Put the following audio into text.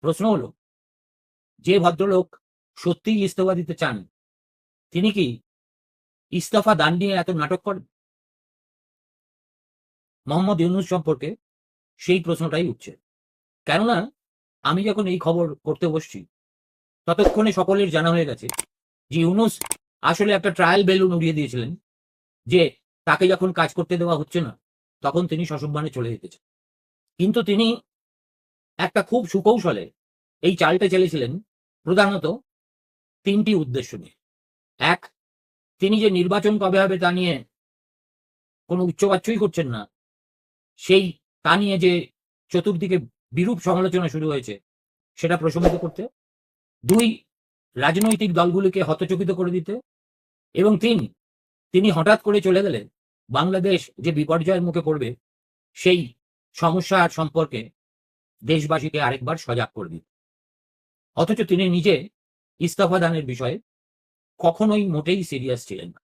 প্রশ্ন হলো, যে ভদ্রলোক সত্যিই ইস্তফা দিতে চান, তিনি কি ইস্তফা দান নিয়ে এত নাটক করেন? মোহাম্মদ ইউনূস সম্পর্কে সেই প্রশ্নটাই উঠছে। কেননা আমি যখন এই খবর করতে বসছি, ততক্ষণে সকলের জানা হয়ে গেছে যে ইউনূস আসলে একটা ট্রায়াল বেলুন উড়িয়ে দিয়েছিলেন, যে তাকে যখন কাজ করতে দেওয়া হচ্ছে না, তখন তিনি সসম্মানে চলে যেতে চান। কিন্তু তিনি একটা খুব সুকৌশলে এই চালটা চেলেছিলেন, প্রধানত তিনটি উদ্দেশ্য নিয়ে। এক, তিনি যে নির্বাচন কবে হবে তা নিয়ে কোনো উচ্চবাচ্যই করছেন না, সেই তা নিয়ে যে চতুর্দিকে বিরূপ সমালোচনা শুরু হয়েছে, সেটা প্রশমিত করতে। দুই, রাজনৈতিক দলগুলিকে হতচকিত করে দিতে। এবং তিন, তিনি হঠাৎ করে চলে গেলে বাংলাদেশ যে বিপর্যয়ের মুখে পড়বে, সেই সমস্যা সম্পর্কে দেশবাসীকে আরেকবার সজাগ করে দিতে। অথচ তিনি নিজে ইস্তফা দানের বিষয়ে কখনোই মোটেই সিরিয়াস ছিলেন না।